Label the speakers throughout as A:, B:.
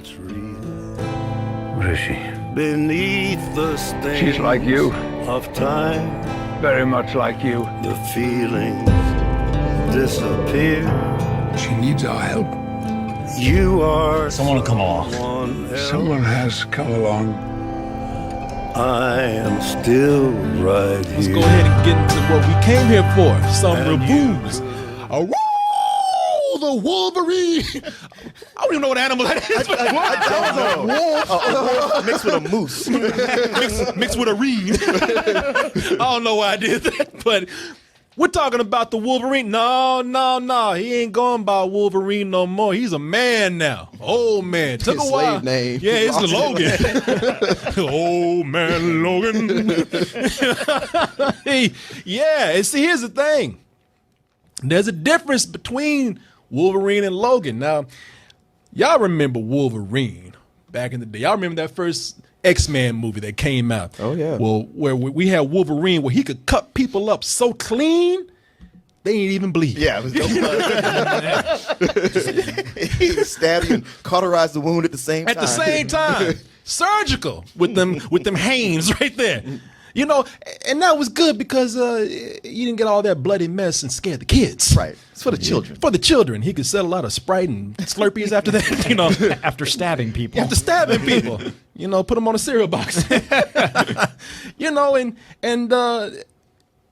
A: that's real.
B: What is she?
A: Beneath the stain
B: She's like you.
A: of time,
B: Very much like you.
A: the feelings disappear.
B: She needs our help.
A: You are
C: Someone will come along.
A: someone else.
B: Someone has come along.
A: I am still right
D: Let's
A: here.
D: go ahead and get into what we came here for. Some
A: And
D: reviews. Oh, the Wolverine. I don't even know what animal that is.
E: Mixed with a moose.
D: mixed with a reed. I don't know why I did that, but we're talking about the Wolverine. No. He ain't going by Wolverine no more. He's a man now. Old man. Took
E: His
D: a while.
E: slave name.
D: Yeah, it's Logan. Old man Logan. Yeah, and see, here's the thing. There's a difference between Wolverine and Logan. Now, y'all remember Wolverine back in the day. Y'all remember that first X-Men movie that came out.
E: Oh, yeah.
D: Well, where we had Wolverine where he could cut people up so clean, they ain't even bleed.
E: Yeah, it was no blood. He stabbed you and cauterized the wound at the same time.
D: At the same time. Surgical with them hands right there. You know, and that was good because you didn't get all that bloody mess and scare the kids.
E: Right. It's for the children.
D: For the children. He could sell a lot of Sprite and Slurpees after that, you know.
C: After stabbing people.
D: After stabbing people. You know, put them on a cereal box. You know, and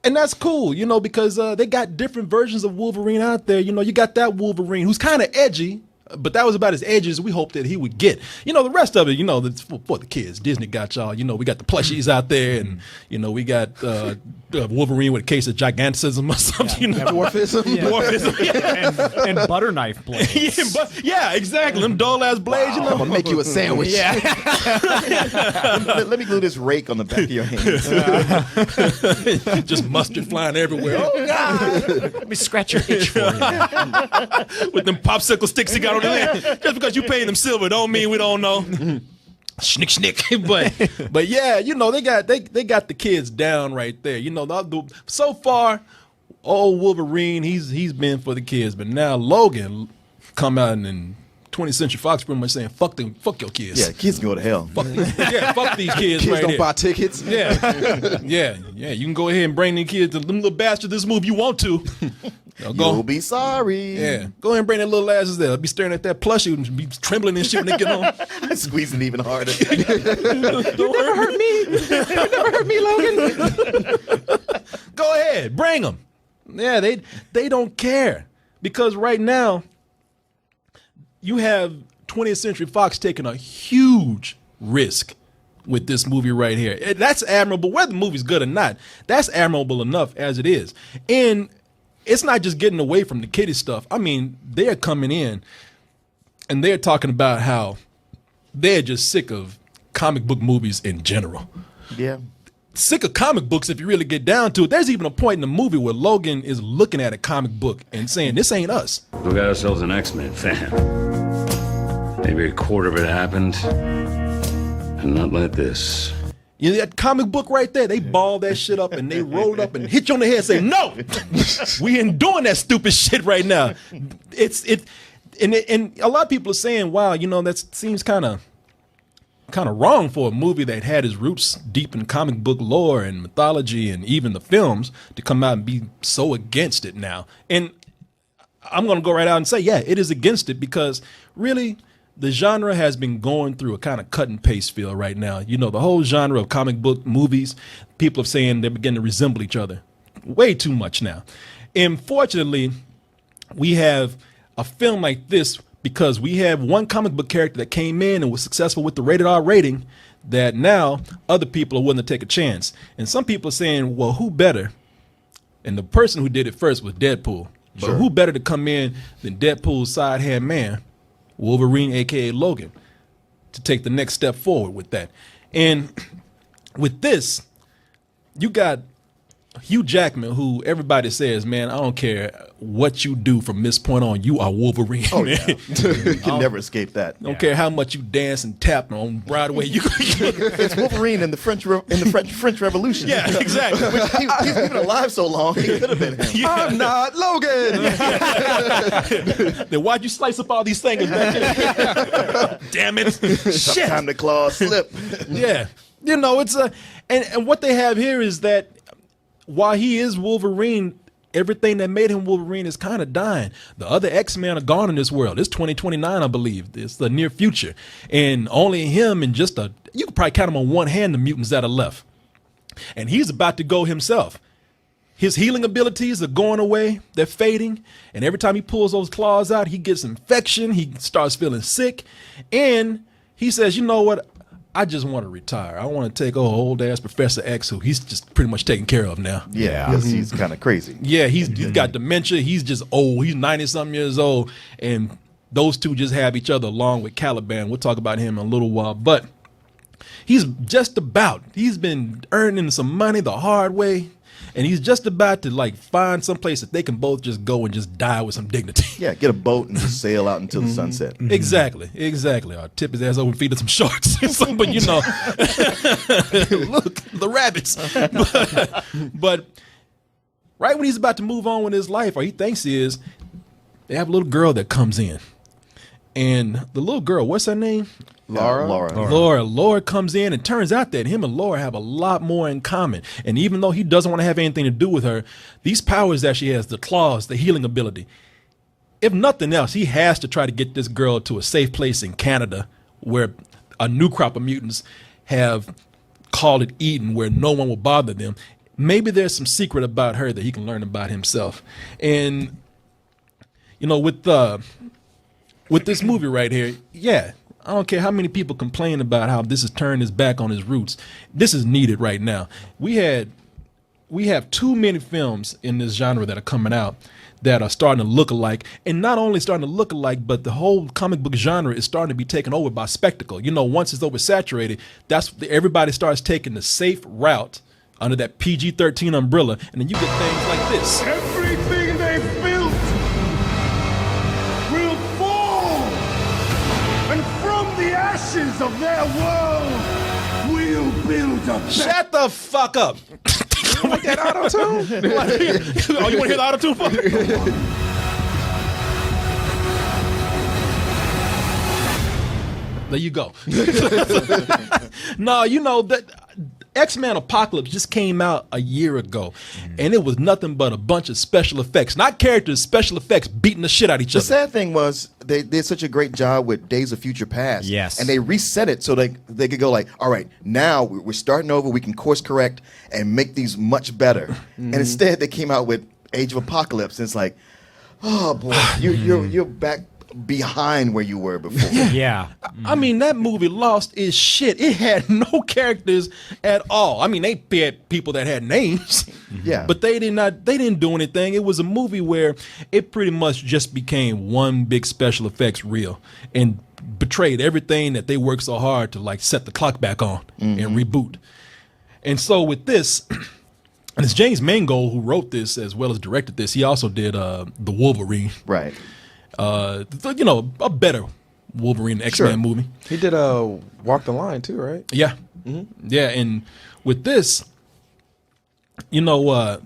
D: that's cool, you know, because they got different versions of Wolverine out there. You know, you got that Wolverine who's kind of edgy, but that was about as edgy as we hoped that he would get. You know, the rest of it, you know, it's for the kids. Disney got y'all. You know, we got the plushies out there, and, you know, we got Wolverine with a case of giganticism or something. You know?
E: Dwarfism.
D: Dwarfism, yeah.
C: and butter knife blades.
D: Yeah, exactly. Them dull-ass blades, you know.
E: I'm going to make you a sandwich.
C: Yeah.
E: Let me glue this rake on the back of your hands.
D: Just mustard flying everywhere. Oh, God.
C: Let me scratch your itch for you.
D: With them popsicle sticks he got on his hand. Just because you paid them silver don't mean we don't know. Schnick. But yeah, you know, they got the kids down right there. You know, so far, old Wolverine, he's been for the kids, but now Logan come out and 20th Century Fox pretty much saying fuck your kids.
E: Yeah, kids can go to hell.
D: Fuck these kids
E: Kids
D: right
E: don't
D: here.
E: buy tickets.
D: Yeah. You can go ahead and bring the kids, them little bastards, this movie you want to.
E: You'll be sorry.
D: Yeah, go ahead and bring that little asses there. I'll be staring at that plushie and be trembling and shit when they get home.
E: Squeezing even harder.
D: Don't hurt me. You never hurt me, Logan. Go ahead, bring them. Yeah, they don't care because right now you have 20th Century Fox taking a huge risk with this movie right here. That's admirable, whether the movie's good or not. That's admirable enough as it is, and it's not just getting away from the kiddie stuff. I mean, they're coming in and they're talking about how they're just sick of comic book movies in general.
E: Yeah.
D: Sick of comic books if you really get down to it. There's even a point in the movie where Logan is looking at a comic book and saying, this ain't us.
F: We got ourselves an X-Men fan. Maybe a quarter of it happened, and not like this.
D: You know, that comic book right there, they ball that shit up and they roll it up and hit you on the head and say, no, we ain't doing that stupid shit right now. And a lot of people are saying, wow, you know, that seems kind of wrong for a movie that had its roots deep in comic book lore and mythology and even the films to come out and be so against it now. And I'm going to go right out and say, yeah, it is against it because really the genre has been going through a kind of cut and paste feel right now. You know, the whole genre of comic book movies, people are saying they're beginning to resemble each other way too much now. And fortunately, we have a film like this because we have one comic book character that came in and was successful with the rated R rating that now other people are willing to take a chance. And some people are saying, well, who better? And the person who did it first was Deadpool. But
E: Sure.
D: who better to come in than Deadpool's side-hand man, Wolverine, a.k.a. Logan, to take the next step forward with that. And with this, you got Hugh Jackman, who everybody says, man, I don't care what you do from this point on, you are Wolverine.
E: Oh,
D: man.
E: yeah. You can never escape that.
D: Don't care how much you dance and tap on Broadway.
E: It's Wolverine in the French Revolution.
D: Yeah, exactly.
E: He's been alive so long, he could have been him.
G: I'm not Logan.
D: Then why'd you slice up all these things? Damn it. Shit.
E: Sometimes the claws slip.
D: Yeah. You know, it's a and what they have here is that while he is Wolverine, everything that made him Wolverine is kind of dying. The other X-Men are gone in this world. It's 2029, I believe. It's the near future. And only him and you could probably count them on one hand, the mutants that are left. And he's about to go himself. His healing abilities are going away. They're fading. And every time he pulls those claws out, he gets infection. He starts feeling sick. And he says, you know what? I just want to retire. I want to take old ass Professor X, who he's just pretty much taken care of now.
E: Yeah, because he's kind of crazy.
D: Yeah, he's got dementia. He's just old. He's 90-something years old. And those two just have each other along with Caliban. We'll talk about him in a little while. But he's been earning some money the hard way. And he's just about to like find some place that they can both just go and just die with some dignity.
E: Yeah, get a boat and just sail out until the sunset.
D: Exactly. Or tip his ass over and feed it some sharks. But you know, look, the rabbits. But right when he's about to move on with his life, or he thinks he is, they have a little girl that comes in. And the little girl, what's her name? Laura comes in, and turns out that him and Laura have a lot more in common. And even though he doesn't want to have anything to do with her, these powers that she has, the claws, the healing ability, if nothing else, he has to try to get this girl to a safe place in Canada where a new crop of mutants have called it Eden, where no one will bother them. Maybe there's some secret about her that he can learn about himself. And, you know, with this movie right here, yeah, I don't care how many people complain about how this has turned his back on his roots. This is needed right now. We have too many films in this genre that are coming out that are starting to look alike, and not only starting to look alike, but the whole comic book genre is starting to be taken over by spectacle. You know, once it's oversaturated, everybody starts taking the safe route under that PG-13 umbrella, and then you get things like this.
H: Everything they built will fall, and from the ashes of their world, we'll build a better.
D: Shut the fuck up.
G: You like that auto-tune?
D: Oh, you want to hear the auto-tune? There you go. No, you know that X-Men Apocalypse just came out a year ago, and it was nothing but a bunch of special effects, not characters, special effects beating the shit out of each
E: The
D: other.
E: sad thing was they did such a great job with Days of Future Past.
C: Yes.
E: And they reset it so they could go like, all right, now we're starting over. We can course correct and make these much better. And instead they came out with Age of Apocalypse. And it's like, oh boy, you're back behind where you were before.
C: Yeah.
D: I mean, that movie lost its shit. It had no characters at all. I mean, they had people that had names.
E: Yeah.
D: But they didn't do anything. It was a movie where it pretty much just became one big special effects reel and betrayed everything that they worked so hard to like set the clock back on and reboot. And so with this, and it's James Mangold who wrote this as well as directed this. He also did The Wolverine.
E: Right.
D: You know, a better Wolverine X-Men movie.
G: He did Walk the Line too, right?
D: Yeah. Yeah, and with this, you know,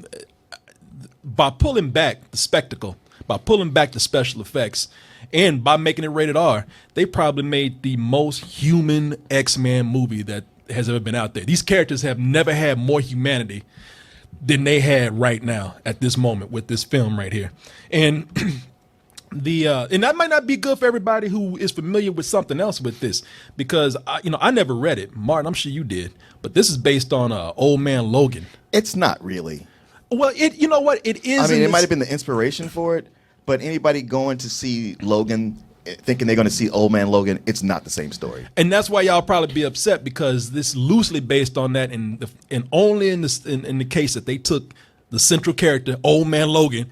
D: by pulling back the spectacle, by pulling back the special effects, and by making it rated R, they probably made the most human X-Men movie that has ever been out there. These characters have never had more humanity than they had right now at this moment with this film right here. And and that might not be good for everybody who is familiar with something else with this, because I never read it. Martin, I'm sure you did, but this is based on Old Man Logan.
E: It's not really.
D: Well, you know what? It is.
E: I mean, it might have been the inspiration for it, but anybody going to see Logan thinking they're going to see Old Man Logan, it's not the same story.
D: And that's why y'all probably be upset, because this loosely based on that, and only in the case that they took the central character, Old Man Logan,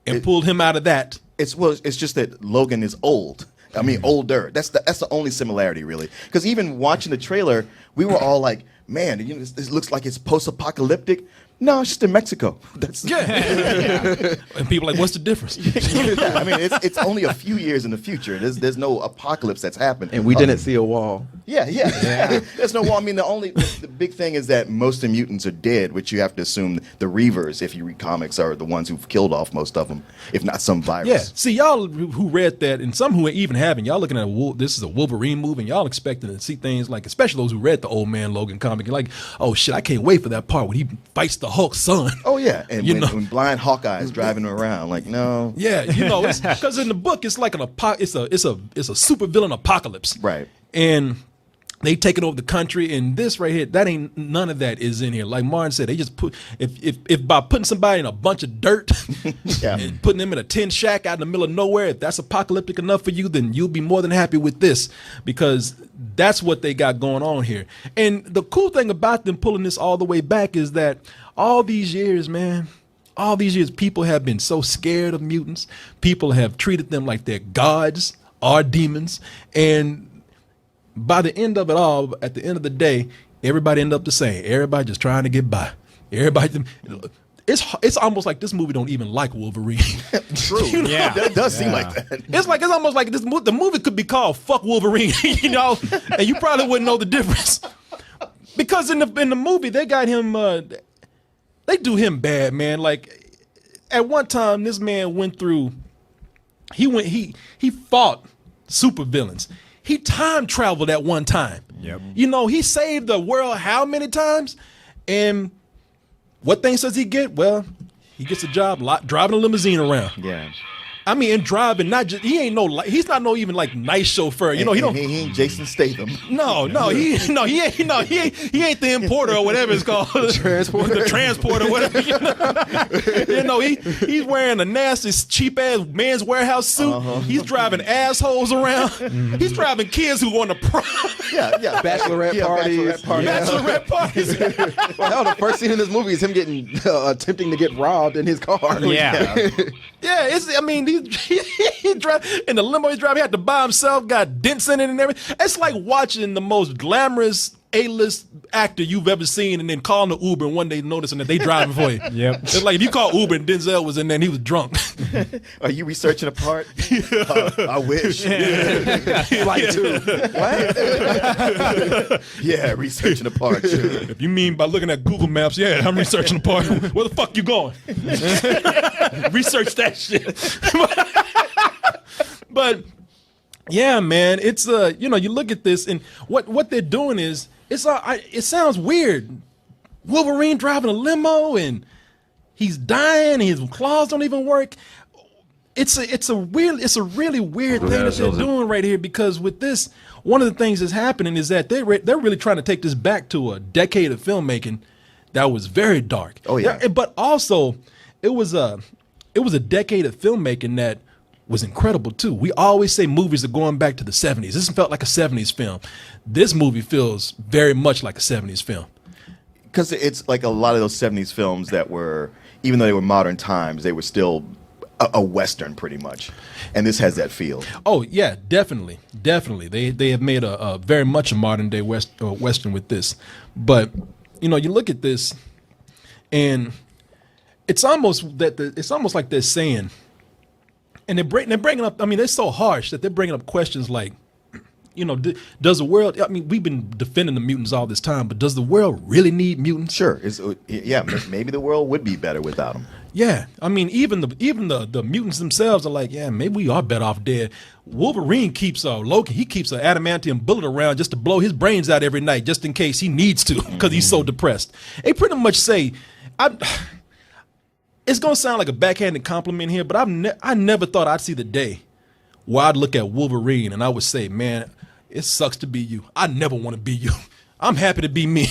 D: and pulled him out of that.
E: It's just that Logan is old. I mean, older. That's the only similarity, really. Because even watching the trailer, we were all like, man, you know, this looks like it's post-apocalyptic. No, it's just in Mexico. That's
D: And people are like, what's the difference?
E: yeah, I mean, it's only a few years in the future. There's no apocalypse that's happened.
G: And we didn't see a wall.
E: Yeah. There's no wall. I mean, the big thing is that most of the mutants are dead, which you have to assume the Reavers, if you read comics, are the ones who've killed off most of them, if not some virus.
D: Yeah. See, y'all who read that, and some who even haven't, y'all looking at this is a Wolverine movie, and y'all expecting to see things like, especially those who read the Old Man Logan comic, you're like, oh shit, I can't wait for that part when he fights the Hulk's son.
E: Oh yeah, and
D: You
E: when,
D: know.
E: when blind Hawkeye is driving him around, like no.
D: Yeah, you know, it's because in the book it's like it's a supervillain apocalypse,
E: Right.
D: And they taking over the country, and this right here, that ain't none of that is in here. Like Martin said, they just put if by putting somebody in a bunch of dirt
E: Yeah.
D: and putting them in a tin shack out in the middle of nowhere, if that's apocalyptic enough for you, then you'll be more than happy with this, because that's what they got going on here. And the cool thing about them pulling this all the way back is that all these years, man, all these years, people have been so scared of mutants. People have treated them like they're gods or demons. And by the end of it all, at the end of the day, everybody end up the same. Everybody just trying to get by. Everybody, it's almost like this movie don't even like Wolverine.
E: True.
D: You know?
C: Yeah.
E: That does seem like that.
D: It's almost like the movie could be called "Fuck Wolverine," you know, and you probably wouldn't know the difference, because in the movie they got him. They do him bad, man. Like at one time, this man went through. He fought supervillains. He time traveled at one time.
C: Yep.
D: You know, he saved the world how many times? And what things does he get? Well, he gets a job driving a limousine around.
E: Yeah.
D: I mean, and driving, not just, he's not no even like nice chauffeur. You know, he don't.
E: He ain't Jason Statham.
D: No, he ain't the importer or whatever it's called. The transporter, whatever. You know, he's wearing a nasty, cheap ass Men's Warehouse suit. He's driving assholes around. He's driving kids who want to prom.
E: Yeah.
G: Bachelorette parties.
D: Bachelorette parties.
G: Well, hell, the first scene in this movie is him getting attempting to get robbed in his car.
C: Yeah.
D: Yeah, he drive in the limo he's driving. He had to buy himself, got dents in it and everything. It's like watching the most glamorous A-list actor you've ever seen, and then calling the Uber and one day noticing that they driving for you.
C: Yep.
D: It's like if you call Uber and Denzel was in there and he was drunk.
E: Are you researching a part? I wish.
G: Like two. What?
E: Yeah, researching a part. Sure.
D: If you mean by looking at Google Maps, yeah, I'm researching the part. Where the fuck you going? Research that shit. But yeah, man, it's you know, you look at this and what they're doing is it sounds weird. Wolverine driving a limo and he's dying and his claws don't even work. It's a really weird thing that they're doing right here, because with this, one of the things that's happening is that they're really trying to take this back to a decade of filmmaking that was very dark.
E: Oh, yeah.
D: But also it was a decade of filmmaking that was incredible too. We always say movies are going back to the 70s. This felt like a 70s film. This movie feels very much like a 70s film.
E: Because it's like a lot of those 70s films that were, even though they were modern times, they were still a Western pretty much. And this has that feel.
D: Oh yeah, definitely. They have made a very much a modern day Western with this. But you know, you look at this, and it's almost like they're saying, and they're bringing up. I mean, they're so harsh that they're bringing up questions like, you know, does the world? I mean, we've been defending the mutants all this time, but does the world really need mutants?
E: Sure. Maybe the world would be better without them.
D: Yeah, I mean, even the mutants themselves are like, yeah, maybe we are better off dead. Wolverine keeps Loki. He keeps an adamantium bullet around just to blow his brains out every night, just in case he needs to, because he's so depressed. They pretty much say, it's gonna sound like a backhanded compliment here, but I never thought I'd see the day where I'd look at Wolverine and I would say, man, it sucks to be you. I never want to be you. I'm happy to be me.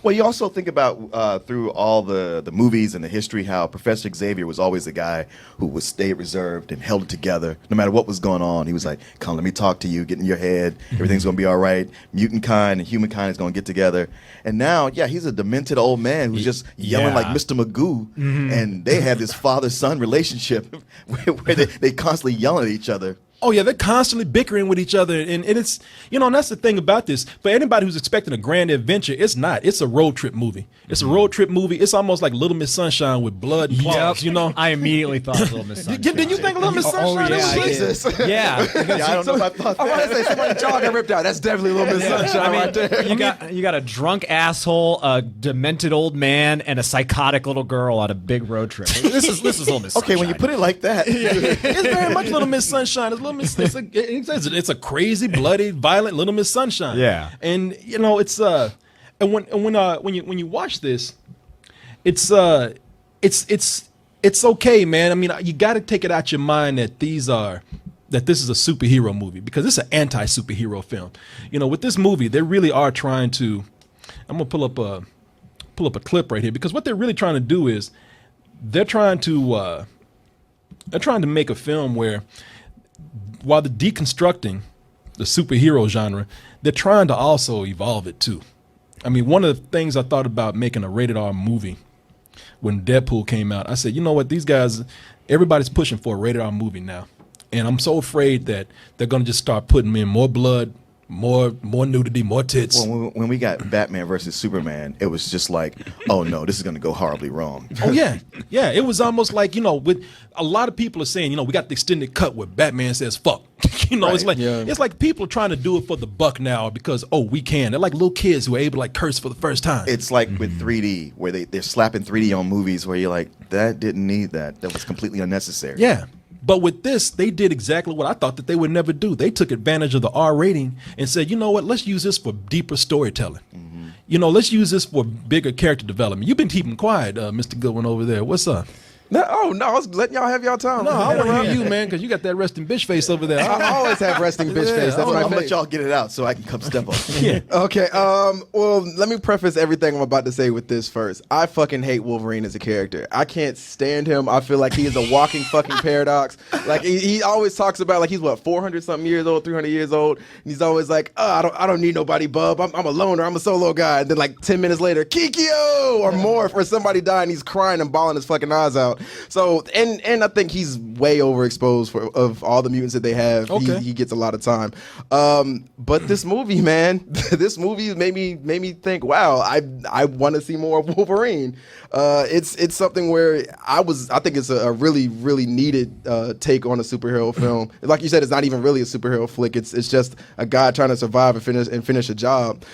E: Well, you also think about through all the movies and the history how Professor Xavier was always the guy who would stay reserved and held it together no matter what was going on. He was like, come, let me talk to you, get in your head. Everything's going to be all right. Mutant kind and humankind is going to get together. And now, yeah, he's a demented old man who's just yelling like Mr. Magoo. And they have this father-son relationship where they constantly yelling at each other.
D: Oh yeah, they're constantly bickering with each other, and it's and that's the thing about this. For anybody who's expecting a grand adventure, it's not. It's a road trip movie. It's a road trip movie. It's almost like Little Miss Sunshine with blood and claws.
C: I immediately thought Little Miss Sunshine.
D: Didn't you think Little Miss Sunshine?
C: yeah, I
G: Jesus.
C: Yeah.
E: Yeah, I don't know if I thought
G: I want
E: that.
G: to say somebody's jaw got ripped out. That's definitely Little Miss Sunshine right there.
C: You got a drunk asshole, a demented old man, and a psychotic little girl on a big road trip. This is Little Miss
E: Okay,
C: Sunshine.
E: when you put it like that,
D: It's very much Little Miss Sunshine. It's Little Miss. It's a crazy, bloody, violent Little Miss Sunshine.
C: Yeah.
D: And it's and when you watch this, it's okay, man. I mean, you got to take it out your mind that this is a superhero movie, because it's an anti-superhero film. With this movie, they really are trying to. I'm gonna pull up a clip right here, because what they're really trying to do is they're trying to make a film where, while they're deconstructing the superhero genre, they're trying to also evolve it too. I mean, one of the things I thought about making a rated R movie when Deadpool came out, I said, you know what, these guys, everybody's pushing for a rated R movie now. And I'm so afraid that they're going to just start putting in more blood, more nudity, more tits.
E: well, when we got Batman versus Superman, it was just like, oh no, this is going to go horribly wrong.
D: Oh yeah, yeah. It was almost like, with a lot of people are saying, we got the extended cut where Batman says fuck. It's like it's like people are trying to do it for the buck now because we can. They're like little kids who are able to like curse for the first time.
E: It's like with 3D, where they're slapping 3D on movies where you're like, that didn't need that. That was completely unnecessary.
D: Yeah. But with this, they did exactly what I thought that they would never do. They took advantage of the R rating and said, you know what, let's use this for deeper storytelling. Let's use this for bigger character development. You've been keeping quiet, Mr. Goodwin over there. What's up?
G: No, I was letting y'all have y'all time.
D: No, I want to hear you, man, because you got that resting bitch face over there.
G: I always have resting bitch face. That's
E: I'm
G: my
E: going to let
G: face.
E: y'all get it out so I can come step up.
D: Yeah.
G: Okay, well, let me preface everything I'm about to say with this first. I fucking hate Wolverine as a character. I can't stand him. I feel like he is a walking fucking paradox. Like, he always talks about, like, he's, 400-something years old, 300 years old, and he's always like, I don't need nobody, bub. I'm a loner. I'm a solo guy. And then, 10 minutes later, Kikyo! Or more, for somebody dying, he's crying and bawling his fucking eyes out. So, and I think he's way overexposed of all the mutants that they have.
D: Okay.
G: He gets a lot of time. But this movie, man, this movie made me think, wow, I want to see more of Wolverine. It's something where I think it's a really, really needed take on a superhero film. Like you said, it's not even really a superhero flick. It's just a guy trying to survive and finish a job.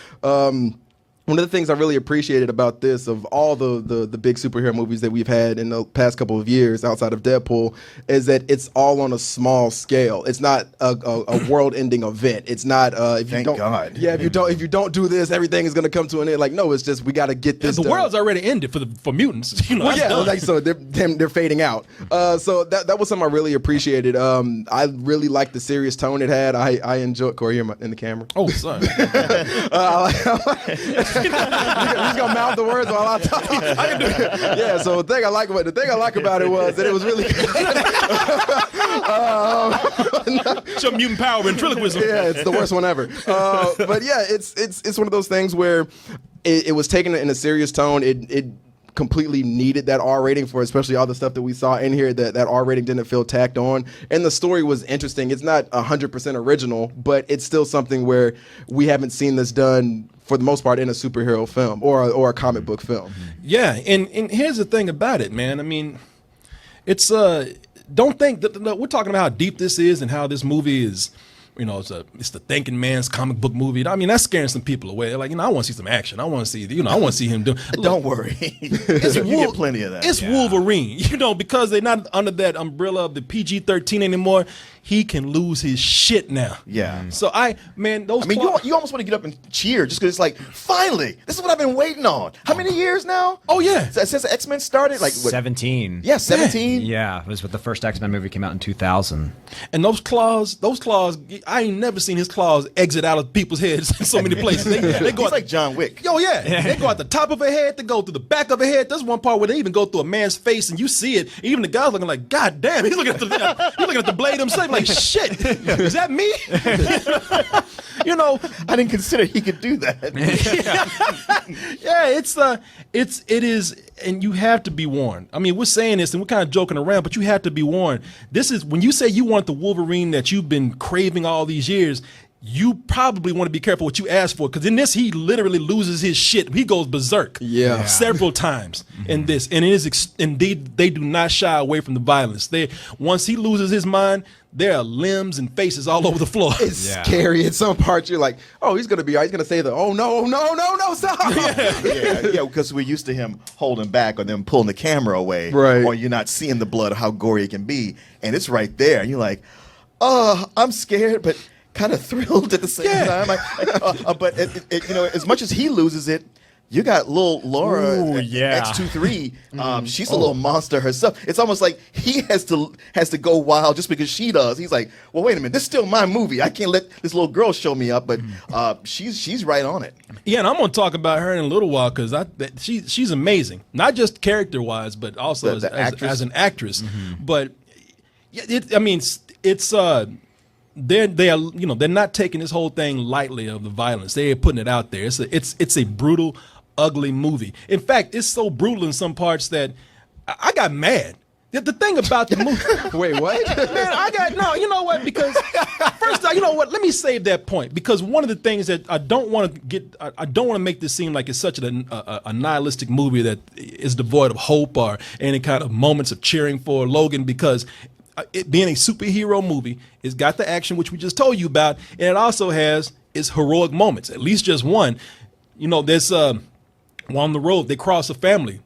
G: One of the things I really appreciated about this, of all the big superhero movies that we've had in the past couple of years outside of Deadpool, is that it's all on a small scale. It's not a world-ending event. It's not
E: Thank God.
G: Yeah, if you don't do this, everything is going to come to an end. Like, no, it's just we got to get this.
D: The
G: done.
D: world's already ended for mutants.
G: Well, yeah,
D: done.
G: so they're fading out. So that was something I really appreciated. I really liked the serious tone it had. I enjoyed Corey here in the camera.
D: Oh, sorry.
G: He's gonna mouth the words while I talk. I can do it. Yeah. So the thing I like about it was that it was really good.
D: Some mutant power ventriloquism.
G: Yeah, it's the worst one ever. But yeah, it's one of those things where it was taken in a serious tone. It completely needed that R rating for especially all the stuff that we saw in here. That R rating didn't feel tacked on, and the story was interesting. It's not 100% original, but it's still something where we haven't seen this done for the most part in a superhero film or a comic book film.
D: Yeah, and here's the thing about it, man. I mean, it's don't think that we're talking about how deep this is and how this movie is. It's the thinking man's comic book movie. I mean, that's scaring some people away. They're like, I want to see some action. I want to see, I want to see him do.
E: Don't worry. you get plenty of that.
D: It's Wolverine, because they're not under that umbrella of the PG-13 anymore. He can lose his shit now.
E: Yeah.
D: So
E: you almost want to get up and cheer just because it's like, finally, this is what I've been waiting on. How many years now?
D: Oh yeah.
E: Since the X-Men started, like what?
C: 17.
E: Yeah, 17.
C: Yeah, it was with the first X-Men movie came out in 2000.
D: And those claws, I ain't never seen his claws exit out of people's heads in so many places. They go
E: He's like John Wick.
D: Yo, yeah. They go at the top of a head, they go through the back of a head. There's one part where they even go through a man's face and you see it. Even the guy's looking like, God damn, he's looking at the blade himself like, shit, is that me?
E: I didn't consider he could do that.
D: Yeah, it is and you have to be warned. I mean, we're saying this and we're kind of joking around, but you have to be warned. This is when you say you want the Wolverine that you've been craving all these years. You probably want to be careful what you ask for, because in this he literally loses his shit. He goes berserk, several times in this, and it is indeed they do not shy away from the violence. Once he loses his mind, there are limbs and faces all over the floor.
G: It's scary. In some parts, you're like, oh, he's gonna be. He's gonna say oh no, stop.
E: yeah, because we're used to him holding back or them pulling the camera away,
G: Right.
E: Or you're not seeing the blood or how gory it can be, and it's right there, and you're like, oh, I'm scared, but kind of thrilled at the same time. But as much as he loses it, you got little Laura X23. She's a little monster herself. It's almost like he has to go wild just because she does. He's like, well, wait a minute, this is still my movie. I can't let this little girl show me up. But she's right on it.
D: Yeah, and I'm going to talk about her in a little while because she's amazing, not just character wise, but also as an actress. But they're not taking this whole thing lightly of the violence. They're putting it out there. It's a brutal, ugly movie. In fact, it's so brutal in some parts that I got mad. The thing about the movie.
G: Wait, what?
D: Man, you know what? Because first, you know what? Let me save that point, because one of the things that I don't want to make this seem like it's such a nihilistic movie that is devoid of hope or any kind of moments of cheering for Logan, because it being a superhero movie, it's got the action, which we just told you about, and it also has its heroic moments, at least just one. There's on the road, they cross a family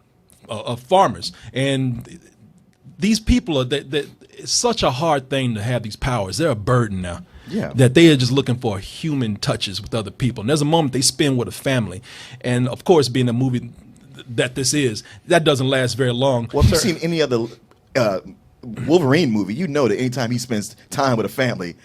D: of farmers, and these people it's such a hard thing to have these powers. They're a burden now.
E: Yeah.
D: That they are just looking for human touches with other people. And there's a moment they spend with a family. And of course, being a movie that this is, that doesn't last very long.
E: Well, if you've seen any other Wolverine movie, you know that anytime he spends time with a family,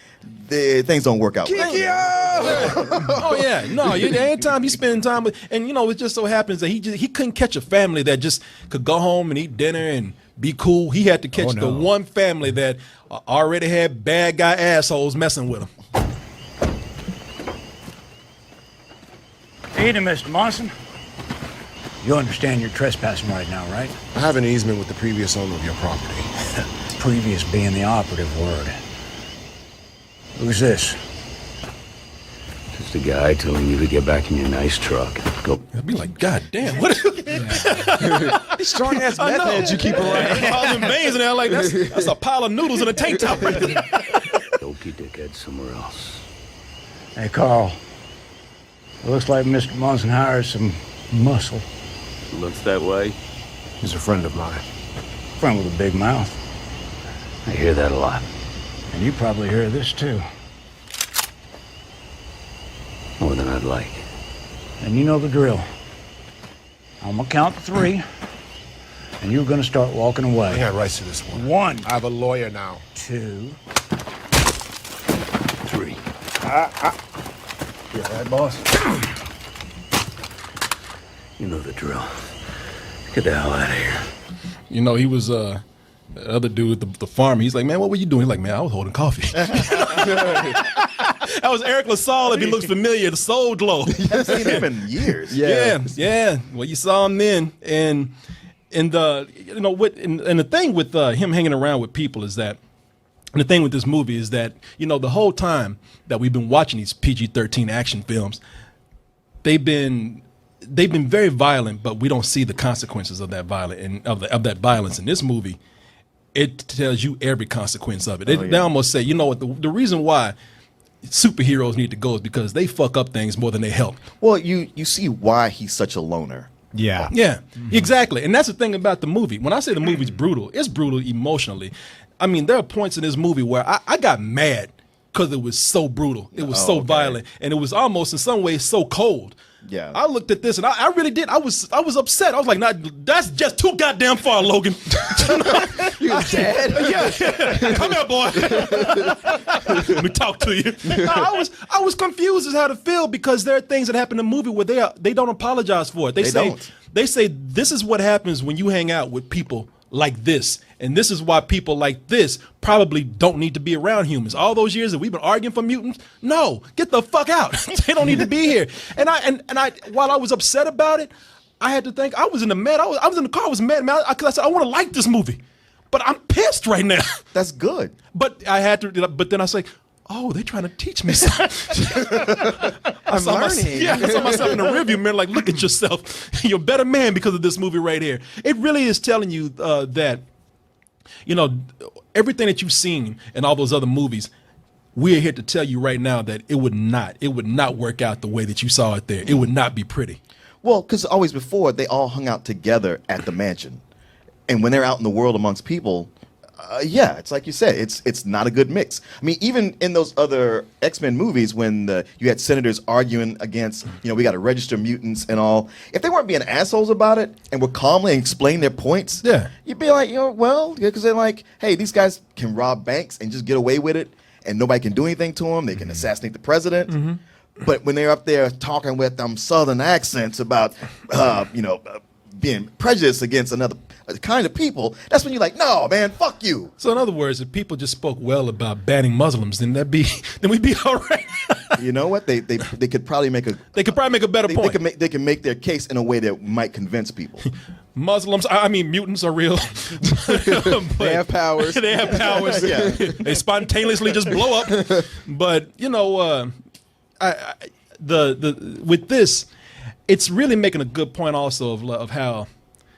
E: things don't work out.
D: Oh yeah, no. Anytime he spends time with, and it just so happens that he couldn't catch a family that just could go home and eat dinner and be cool. He had to catch the one family that already had bad guy assholes messing with him.
I: Evening, Mr. Monson. You understand you're trespassing right now, right?
J: I have an easement with the previous owner of your property.
I: Previous being the operative word. Who's this?
F: Just a guy telling you to get back in your nice truck. Go.
D: I'd be like, God damn, what?
G: Strong ass meth heads you keep around.
D: All them veins in there, like that's a pile of noodles in a tank top.
F: Dopey dickhead somewhere else.
I: Hey, Carl. It looks like Mr. Monson hires some muscle.
F: Looks that way.
J: He's a friend of mine.
I: Friend with a big mouth.
F: I hear that a lot.
I: And you probably hear this too.
F: More than I'd like.
I: And you know the drill. I'm gonna count to 3, and you're gonna start walking away.
J: I got rights to this one.
I: 1.
J: I have a lawyer now.
I: 2.
F: 3.
J: You all right, boss?
F: You know the drill. Get the hell out of here.
D: He was the other dude, the farmer. He's like, man, what were you doing? He's like, man, I was holding coffee. That was Eric LaSalle. If he looks familiar, the Soul Glow.
E: Haven't seen him in years.
D: Yeah. Well, you saw him then, and the thing with him hanging around with people is that, and the thing with this movie is that the whole time that we've been watching these PG-13 action films, they've been very violent, but we don't see the consequences of that that violence in this movie. It tells you every consequence of it. They almost say, the reason why superheroes need to go is because they fuck up things more than they help.
E: Well, you see why he's such a loner.
C: Yeah.
D: Yeah, exactly. And that's the thing about the movie. When I say the movie's brutal, it's brutal emotionally. I mean, there are points in this movie where I got mad because it was so brutal. It was so violent. And it was almost in some ways so cold.
E: Yeah.
D: I looked at this and I really did. I was upset. I was like, nah, that's just too goddamn far, Logan.
G: You dead?
D: Yeah. Come here, boy. Let me talk to you. No, I was confused as how to feel, because there are things that happen in the movie where they don't apologize for it. They say this is what happens when you hang out with people like this, and this is why people like this probably don't need to be around humans. All those years that we've been arguing for mutants, no, get the fuck out. They don't need to be here. And I while I was upset about it, I had to think. I was in the I was in the car. I was mad, man. Because I said I want to like this movie, but I'm pissed right now.
E: That's good.
D: But I had to. But then I say, oh, they're trying to teach me something.
G: I'm learning.
D: I saw myself in the rearview mirror, like, look at yourself. You're a better man because of this movie right here. It really is telling you that, you know, everything that you've seen in all those other movies, we're here to tell you right now that it would not work out the way that you saw it there. It would not be pretty.
E: Well, because always before, they all hung out together at the mansion. And when they're out in the world amongst people, yeah, it's like you said, it's not a good mix. I mean, even in those other X-Men movies, when you had senators arguing against, you know, we got to register mutants and all, if they weren't being assholes about it and were calmly explaining their points,
D: yeah,
E: you'd be like, you know, well, because they're like, hey, these guys can rob banks and just get away with it, and nobody can do anything to them. They can assassinate the president. But when they're up there talking with Southern accents about, being prejudiced against another kind of people, that's when you're like, no, man, fuck you.
D: So in other words, if people just spoke well about banning Muslims, then we'd be all right.
E: You know what? They could probably make a
D: better point.
E: They can make their case in a way that might convince people.
D: Muslims, I mean, mutants are real.
G: They have powers.
D: They have powers.
E: Yeah.
D: They spontaneously just blow up. But you know, with this, it's really making a good point also of how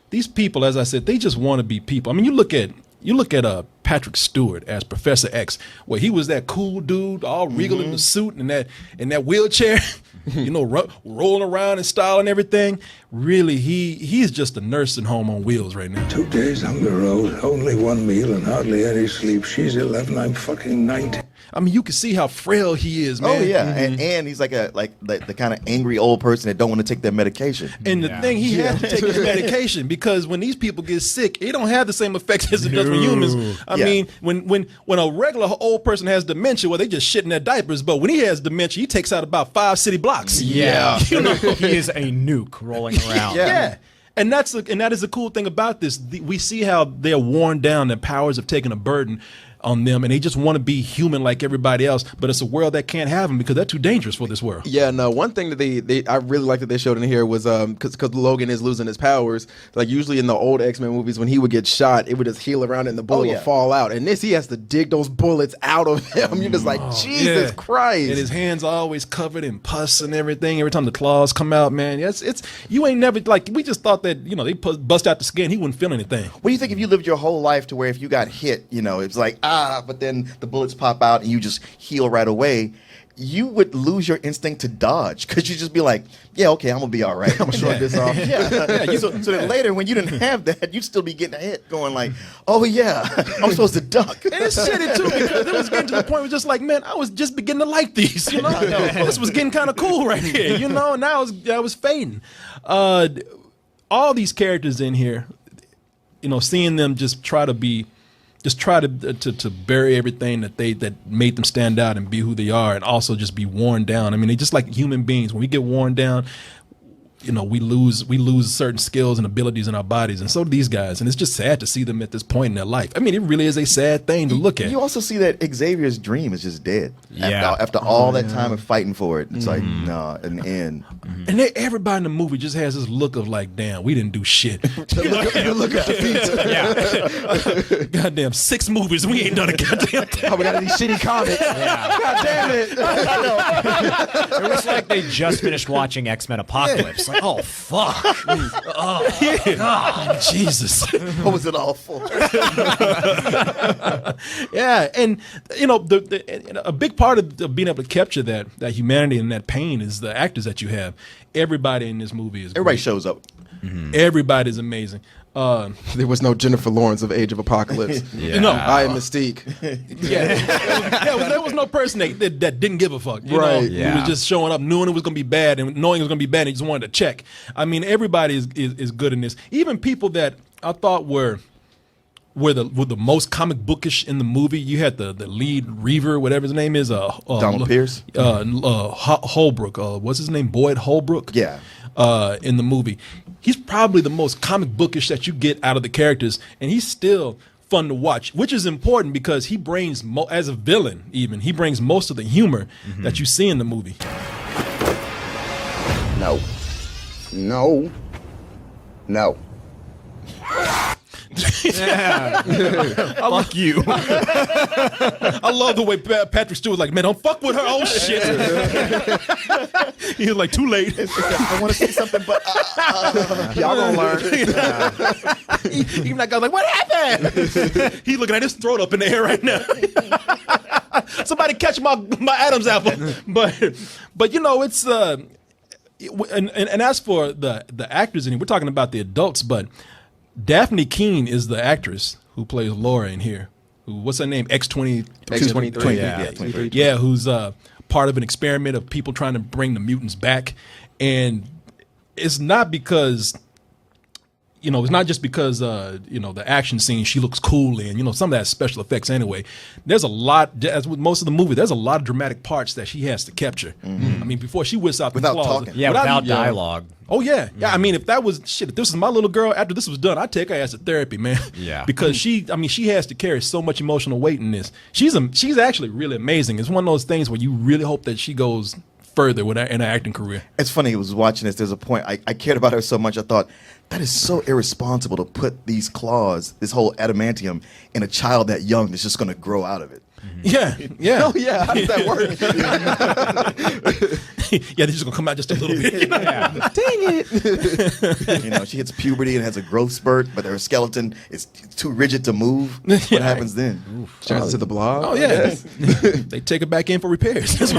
D: these people, as I said, they just want to be people. I mean, you look at Patrick Stewart as Professor X, where he was that cool dude, all regal in the suit and that wheelchair, you know, rolling around in style and everything. Really, he's just a nursing home on wheels right now.
B: 2 days on the road, only one meal and hardly any sleep. She's 11, I'm fucking 90.
D: I mean, you can see how frail he is, man.
E: Oh yeah, and he's like the kind of angry old person that don't want to take their medication.
D: And the thing, he has to take his medication because when these people get sick, it don't have the same effects as it does for humans. I mean, when a regular old person has dementia, well, they just shit in their diapers. But when he has dementia, he takes out about 5 city blocks.
C: Yeah,
D: you know?
C: He is a nuke rolling around.
D: Yeah. And that is the cool thing about this. We see how they're worn down. Their powers have taken a burden on them, and they just want to be human like everybody else. But it's a world that can't have them because they're too dangerous for this world.
G: Yeah, no. One thing that I really like that they showed in here was because Logan is losing his powers. Like usually in the old X-Men movies, when he would get shot, it would just heal around and the bullet would fall out. And this, he has to dig those bullets out of him. You're just like, Jesus Christ!
D: And his hands are always covered in pus and everything. Every time the claws come out, man, it's you ain't never like we just thought that they bust out the skin, he wouldn't feel anything.
E: What do you think if you lived your whole life to where if you got hit, it's like but then the bullets pop out and you just heal right away? You would lose your instinct to dodge because you'd just be like, yeah, okay, I'm gonna be all right. I'm gonna shrug this off. So then later, when you didn't have that, you'd still be getting a hit, going like, oh yeah, I'm supposed to duck.
D: And it's shitty too because it was getting to the point where just like, man, I was just beginning to like these. This was getting kind of cool right here. And now I was fading. All these characters in here, seeing them just try to bury everything that made them stand out and be who they are, and also just be worn down. I mean, they just like human beings. When we get worn down, we lose certain skills and abilities in our bodies, and so do these guys. And it's just sad to see them at this point in their life. I mean, it really is a sad thing to look at.
E: You also see that Xavier's dream is just dead. Yeah. After all that time of fighting for it, it's like, nah, an end.
D: And everybody in the movie just has this look of like, damn, we didn't do shit.
E: the look of defeat.
D: Yeah. Goddamn, 6 movies and we ain't done a goddamn thing.
G: Oh, we got these shitty comics.
C: Yeah.
G: God damn it.
C: It was like they just finished watching X-Men Apocalypse. Like, oh, fuck. Oh, God.
D: Jesus.
E: What was it all for?
D: Yeah, and a big part of being able to capture that humanity and that pain is the actors that you have. Everybody in this movie is
E: everybody
D: great.
E: shows up.
D: Mm-hmm. Everybody's amazing.
G: There was no Jennifer Lawrence of Age of Apocalypse. I am Mystique.
D: There was no person that didn't give a fuck. You know?
G: Yeah.
D: Who was just showing up, knowing it was going to be bad, and knowing it was going to be bad, and he just wanted to check. I mean, everybody is good in this. Even people that I thought were the most comic bookish in the movie. You had the lead Reaver, whatever his name is,
E: Donald Pierce,
D: Holbrook. What's his name? Boyd Holbrook.
E: Yeah.
D: In the movie, he's probably the most comic bookish that you get out of the characters, and he's still fun to watch, which is important because he brings as a villain, even he brings most of the humor that you see in the movie.
J: No.
G: No.
C: Fuck you.
D: I love the way Patrick Stewart was like, man, don't fuck with her. Oh shit. He was like, too late.
E: I want to say something, but
G: Y'all gonna learn.
D: Even that guy was like, what happened? He looking at his throat up in the air right now. Somebody catch my Adam's apple. But you know, it's and as for the actors, and we're talking about the adults, but Daphne Keene is the actress who plays Laura in here. What's her name?
G: X-23.
D: Yeah, who's part of an experiment of people trying to bring the mutants back. And it's not because, you know, it's not just because, you know, the action scene, she looks cool in, you know, some of that special effects anyway. There's a lot, as with most of the movie, there's a lot of dramatic parts that she has to capture. Mm-hmm. I mean, before she whips out the
E: Without
D: claws.
E: talking.
C: Yeah, without dialogue.
D: Oh yeah, yeah. I mean, if that was shit, if this was my little girl, after this was done, I'd take her ass to therapy, man.
C: Yeah,
D: because she has to carry so much emotional weight in this. She's actually really amazing. It's one of those things where you really hope that she goes further with her in her acting career.
E: it's funny. I was watching this. There's a point I cared about her so much. I thought that is so irresponsible to put these claws, this whole adamantium, in a child that young that's just going to grow out of it.
D: Yeah, yeah.
G: Oh yeah, how does that work?
D: Yeah, they're just gonna come out just a little bit. You know?
C: Yeah.
G: Dang it!
E: You know, she hits puberty and has a growth spurt, but her skeleton is too rigid to move. What happens then?
G: Turns to the blob.
D: Oh yeah, they take her back in for repairs.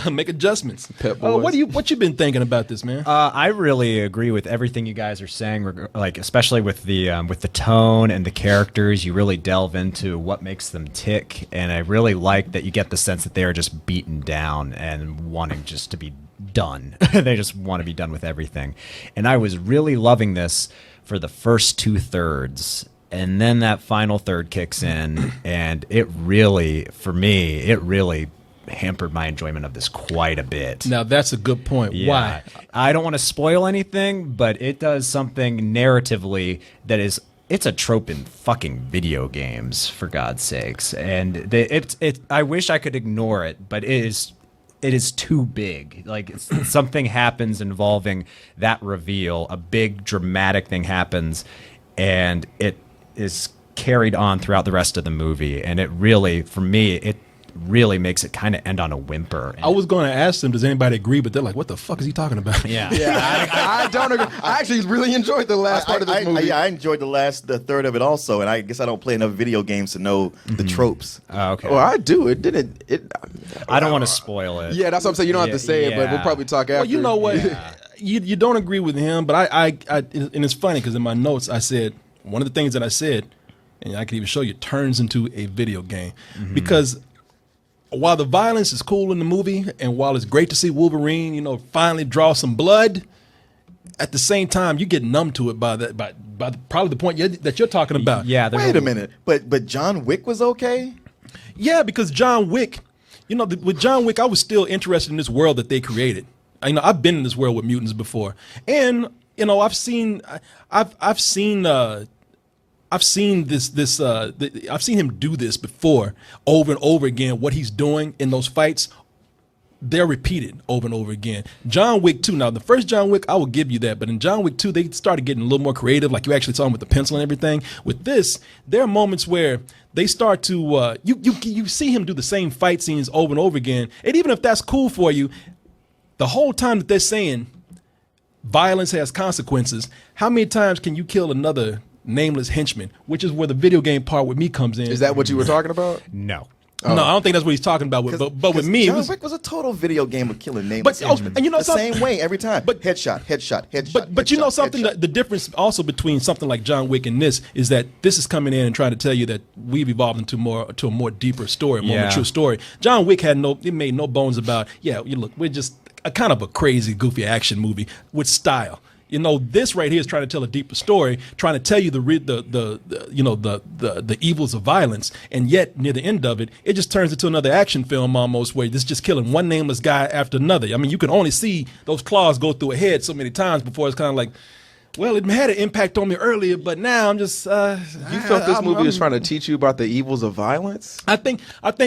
D: Make adjustments.
G: Pep boys.
D: What you been thinking about this, man?
C: I really agree with everything you guys are saying, like especially with the tone and the characters. You really delve into what makes them tick, and I really like that you get the sense that they are just beaten down and wanting just to be done. They just want to be done with everything, and I was really loving this for the first 2/3. And then that final third kicks in, and it really, for me, it really hampered my enjoyment of this quite a bit.
D: Now that's a good point.
C: Yeah.
D: Why?
C: I don't want to spoil anything, but it does something narratively that is, it's a trope in fucking video games, for God's sakes. And I wish I could ignore it, but it is too big. Like something happens involving that reveal, a big dramatic thing happens, and it is carried on throughout the rest of the movie. And it really, for me, it really makes it kind of end on a whimper.
D: I was going to ask them, does anybody agree? But they're like, what the fuck is he talking about?
C: Yeah.
G: I don't agree. I actually really enjoyed the last part of this movie.
E: I enjoyed the third of it also, and I guess I don't play enough video games to know the tropes.
C: Okay.
G: Well, I do. It didn't.
C: I don't want to spoil it.
G: Yeah, that's what I'm saying. You don't have to say it, but we'll probably talk after.
D: Well, you know what? You don't agree with him, but I and it's funny because in my notes I said one of the things that I said, and I can even show you, turns into a video game because while the violence is cool in the movie, and while it's great to see Wolverine, you know, finally draw some blood, at the same time you get numb to it by probably the point that you're talking about.
C: Yeah.
E: Wait a minute, but John Wick was okay.
D: Yeah, because John Wick, you know, with John Wick, I was still interested in this world that they created. You know, I've been in this world with mutants before, and you know, I've seen him do this before, over and over again. What he's doing in those fights, they're repeated over and over again. John Wick 2. Now, the first John Wick, I will give you that, but in John Wick 2, they started getting a little more creative. Like you actually saw him with the pencil and everything. With this, there are moments where they start to you see him do the same fight scenes over and over again. And even if that's cool for you, the whole time that they're saying violence has consequences, how many times can you kill another nameless henchman? Which is where the video game part with me comes in.
G: Is that what you were talking about?
C: No.
D: No, I don't think that's what he's talking about. But with me,
E: John Wick was a total video game of killing nameless henchmen.
D: and you know
E: the
D: something?
E: same way every time. But headshot.
D: But you know something, the difference also between something like John Wick and this is that this is coming in and trying to tell you that we've evolved into a more deeper story, a more mature story. John Wick made no bones about, we're just a kind of a crazy, goofy action movie with style. You know, this right here is trying to tell a deeper story, trying to tell you the evils of violence, and yet near the end of it, it just turns into another action film almost, where it's just killing one nameless guy after another. I mean, you can only see those claws go through a head so many times before it's kind of like, well, it had an impact on me earlier, but now I'm just.
G: You felt this movie was trying to teach you about the evils of violence?
D: I think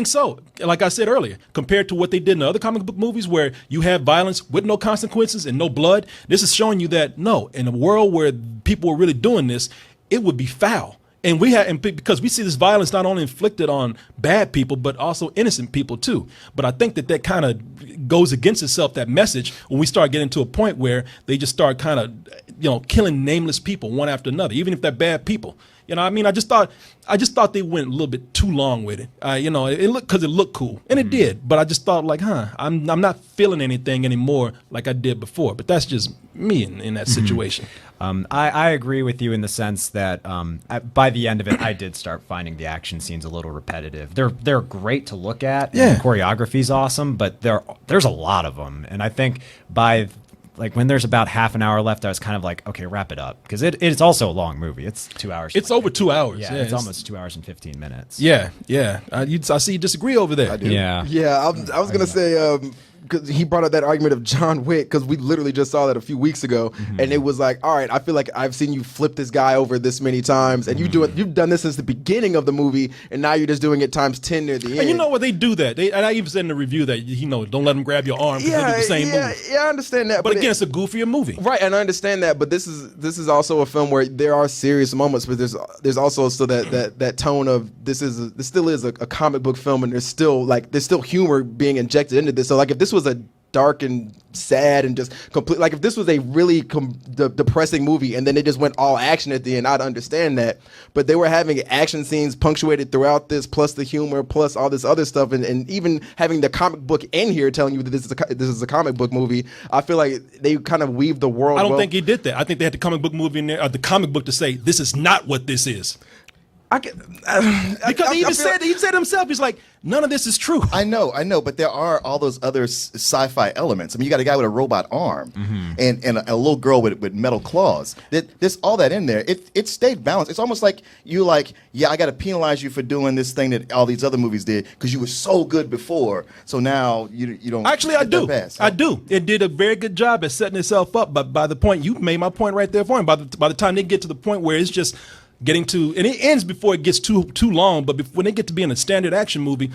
D: so. Like I said earlier, compared to what they did in the other comic book movies where you have violence with no consequences and no blood, this is showing you that no, in a world where people were really doing this, it would be foul. And because we see this violence not only inflicted on bad people, but also innocent people too. But I think that kind of goes against itself, that message, when we start getting to a point where they just start kind of, killing nameless people one after another, even if they're bad people. You know, I mean, I just thought they went a little bit too long with it. It looked cool, and it did. But I just thought, like, I'm not feeling anything anymore like I did before. But that's just me in that situation.
C: I agree with you in the sense that by the end of it, I did start finding the action scenes a little repetitive. They're great to look at.
D: Yeah,
C: and the choreography's awesome, but there's a lot of them, and I think when there's about half an hour left, I was kind of like, okay, wrap it up, because it's also a long movie. It's 2 hours.
D: It's over 2 hours.
C: Yeah, it's almost 2 hours and 15 minutes.
D: Yeah. I see you disagree over there.
E: I do.
C: Yeah.
G: I was gonna say, because he brought up that argument of John Wick, because we literally just saw that a few weeks ago, and it was like, all right, I feel like I've seen you flip this guy over this many times, and you've done this since the beginning of the movie, and now you're just doing it times 10 near the end.
D: And you know what, they do that. And I even said in the review that don't let them grab your arm because they do the same movie.
G: Yeah, I understand that.
D: But again, it's a goofier movie,
G: right? And I understand that, but this is also a film where there are serious moments, but there's also still that tone of this still is a comic book film, and there's still humor being injected into this. So like if this was a dark and sad and just complete, like if this was a really depressing movie and then they just went all action at the end, I'd understand that. But they were having action scenes punctuated throughout this, plus the humor, plus all this other stuff, and even having the comic book in here telling you that this is a comic book movie. I feel like they kind of weave the world.
D: I don't think he did that. I think they had the comic book movie in there, the comic book to say this is not what this is. Because he said himself, he's like, none of this is true.
E: I know, but there are all those other sci-fi elements. I mean, you got a guy with a robot arm and a little girl with metal claws. There's all that in there. It stayed balanced. It's almost like I got to penalize you for doing this thing that all these other movies did because you were so good before. So now you don't.
D: Actually, I do. I do. It did a very good job at setting itself up. But by the point you made my point right there for him. By the time they get to the point where it's just getting to, and it ends before it gets too long, but when they get to being a standard action movie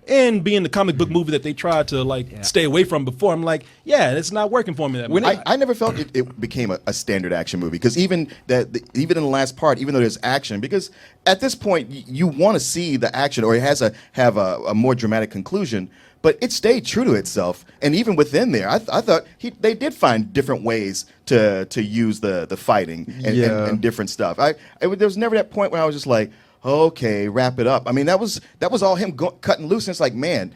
D: and being the comic book movie that they tried to stay away from before, I'm like, it's not working for me.
E: I never felt it became a standard action movie, because even in the last part, even though there's action, because at this point you want to see the action, or it has have a more dramatic conclusion. But it stayed true to itself, and even within there, I thought they did find different ways to use the fighting and different stuff. There was never that point where I was just like, okay, wrap it up. I mean, that was all him cutting loose, and it's like, man,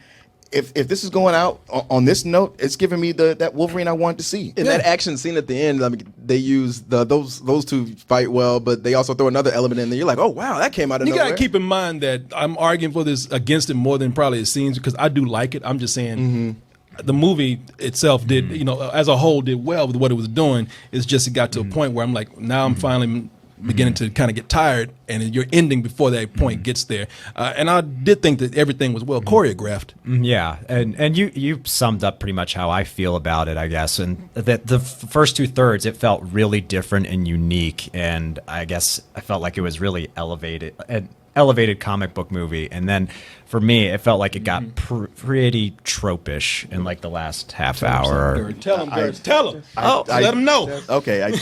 E: if this is going out on this note, it's giving me that Wolverine I wanted to see.
G: In that action scene at the end, I mean, they use those two fight well, but they also throw another element in there. You're like, oh wow, that came out of nowhere.
D: You got to keep in mind that I'm arguing for this against it more than probably it seems, because I do like it. I'm just saying the movie itself did, as a whole, did well with what it was doing. It's just it got to a point where I'm like, now I'm finally beginning to kind of get tired, and you're ending before that point gets there. And I did think that everything was well choreographed.
C: Yeah, and you summed up pretty much how I feel about it, I guess. And that the first 2/3, it felt really different and unique, and I guess I felt like it was really an elevated comic book movie. And then for me, it felt like it got pretty tropish in like the last half hour.
D: Tell him, Gertz. Tell him. Let him know.
E: Okay,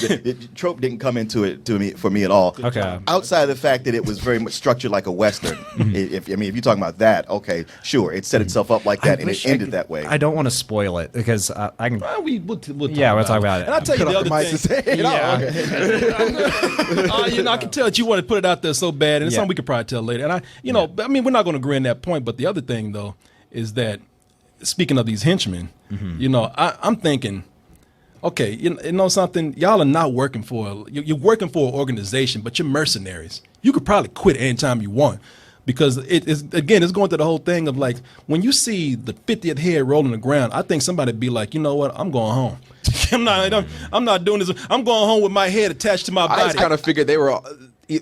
E: trope didn't come into it for me at all.
C: Okay.
E: Outside of the fact that it was very much structured like a Western. If you're talking about that, okay, sure, it set itself up like that, and it ended that way.
C: I don't want to spoil it because I can.
D: We'll talk
C: about it.
D: And I'll tell you the other thing. I can tell that you want to put it out there so bad, and it's something we could probably tell later. And I mean, we're not going to agree on that point, but the other thing though is that, speaking of these henchmen, I'm thinking, okay, you know something, y'all are not working you're working for an organization, but you're mercenaries. You could probably quit anytime you want, because it's going to the whole thing of like, when you see the 50th head rolling the ground, I think somebody'd be like, you know what, I'm going home. I'm not doing this. I'm going home with my head attached to my body.
G: I just kind of figured they were,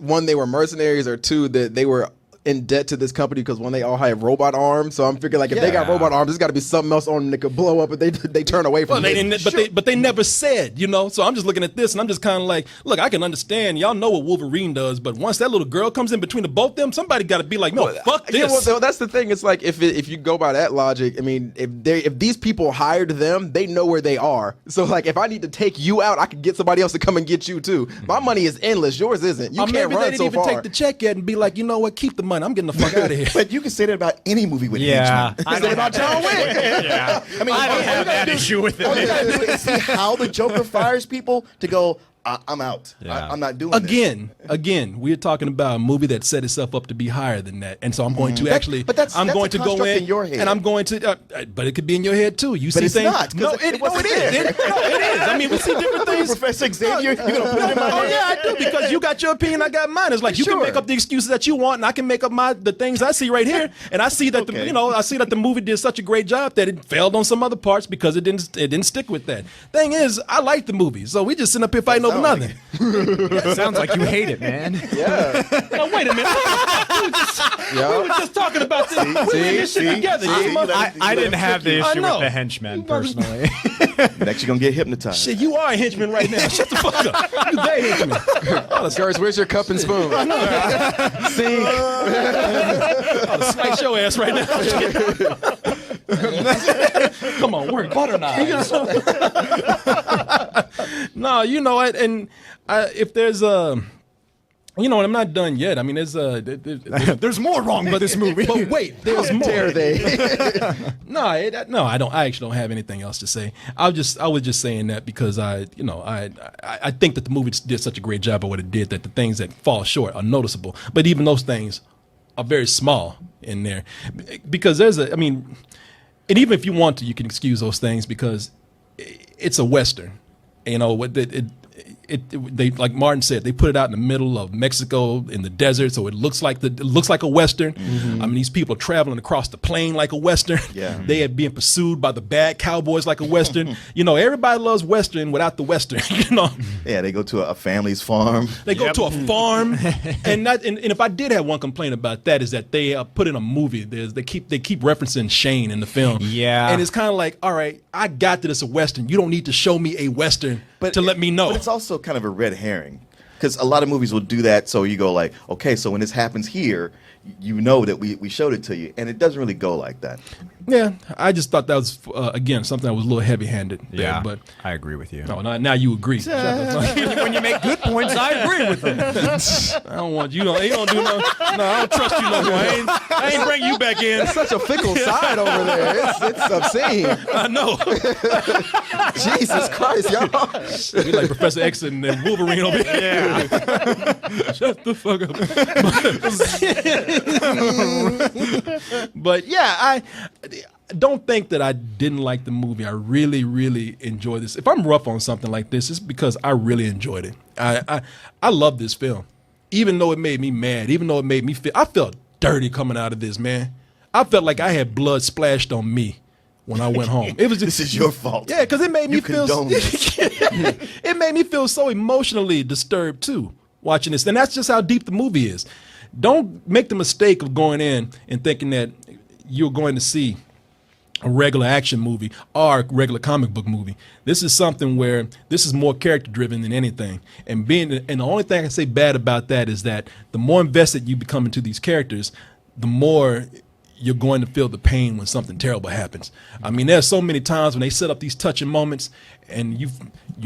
G: one, they were mercenaries, or two, that they were in debt to this company because when they all have robot arms. So I'm figuring like if they got robot arms, there's got to be something else on them that could blow up, but they turn away from
D: Well, they
G: it.
D: didn't, but they never said, you know. So I'm just looking at this, and I'm just kind of like, look, I can understand. Y'all know what Wolverine does, but once that little girl comes in between the both of them, somebody got to be like, no, fuck
G: Yeah,
D: this.
G: well, that's the thing. It's like if you go by that logic, I mean, if these people hired them, they know where they are. So like, if I need to take you out, I could get somebody else to come and get you too. My money is endless. Yours isn't. You
D: Or
G: can't
D: maybe
G: run
D: they didn't
G: so
D: even
G: far.
D: take the check yet and be like, you know what, keep the money. I'm getting the fuck out of here.
E: But you can say that about any movie with
C: Yeah,
E: henchmen.
C: I
G: Is it about John Wick?
C: yeah.
E: I mean,
C: I
E: all
C: don't
E: you
C: have
E: gotta
C: that
E: do-
C: issue with
E: all you
C: it.
E: gotta do is see how the Joker fires people to go, I'm out.
C: Yeah.
E: I'm not doing this.
D: Again, we're talking about a movie that set itself up to be higher than that, and so I'm going to actually.
E: but that's-
D: I'm
E: that's
D: going
E: a
D: to go
E: construct
D: in,
E: in your head.
D: and I'm going to. But it could be in your head too. You
E: But
D: see
E: it's
D: things.
E: not, 'cause
D: No,
E: it
D: it
E: wasn't
D: is.
E: there.
D: It is. I mean, we see different things.
E: Professor Xavier, you're gonna put it in my
D: Oh
E: head.
D: yeah, I do, because you got your opinion, I got mine. It's like you can
E: Sure.
D: make up the excuses that you want, and I can make up the things I see right here. And I see that
E: Okay.
D: I see that the movie did such a great job that it failed on some other parts because it didn't stick with that. Thing is, I like the movie, so we just sitting up here fighting over
E: Sound like
D: nothing.
C: Sounds like you hate it, man.
D: Oh, wait a minute. We were just talking about this. We were in this shit together. You mother-
C: I didn't have the
D: I
C: issue
D: know.
C: with the henchmen personally.
E: Next, you're gonna get hypnotized.
D: Shit, you are a henchman right now. Shut the fuck up. You that henchman.
G: Girls, where's your cup and spoon? See,
D: I'll slice your ass right now. Come on, work butter knives. No, you know what? And if there's I'm not done yet. I mean,
C: There's more wrong with this movie.
D: But wait, there's more.
G: dare they?
D: No, I don't. I actually don't have anything else to say. I was just saying that because I think that the movie did such a great job of what it did that the things that fall short are noticeable. But even those things are very small in there because and even if you want to, you can excuse those things because it's a Western. You know what they like Martin said, they put it out in the middle of Mexico in the desert, so it looks like a Western. I mean, these people are traveling across the plain like a Western.
E: Yeah.
D: They are being pursued by the bad cowboys like a Western. Everybody loves Western without the Western.
E: Yeah, they go to a family's farm.
D: They go to a farm, and if I did have one complaint about that is that they put in a movie. They keep referencing Shane in the film.
C: Yeah.
D: and it's kind of like, all right, I got that it's a Western. You don't need to show me a Western to let me know.
E: But it's also kind of a red herring because a lot of movies will do that. So you go like, okay, so when this happens here, you know that we showed it to you, and it doesn't really go like that.
D: Yeah, I just thought that was again something that was a little heavy-handed. There,
C: Yeah,
D: but
C: I agree with you.
D: no, now you agree.
C: When you make good points, I agree with them.
D: I don't want you. You don't do no. No, I don't trust you no more. I ain't bring you back in.
G: Such a fickle side over there. It's obscene.
D: I know.
G: Jesus Christ, y'all.
D: You like Professor X and Wolverine over here.
C: Yeah.
D: Shut the fuck up. But yeah, I don't think that I didn't like the movie. I really, really enjoyed this. If I'm rough on something like this, it's because I really enjoyed it. I love this film. Even though it made me mad, even though it made me feel, I felt dirty coming out of this, man. I felt like I had blood splashed on me when I went home. It was just,
E: This is your fault.
D: yeah, because it made me
E: You
D: feel
E: condone this.
D: it made me feel so emotionally disturbed too watching this, and that's just how deep the movie is. Don't make the mistake of going in and thinking that you're going to see a regular action movie or a regular comic book movie. This is something where this is more character driven than anything. And the only thing I can say bad about that is that the more invested you become into these characters, the more you're going to feel the pain when something terrible happens. I mean, there's so many times when they set up these touching moments and you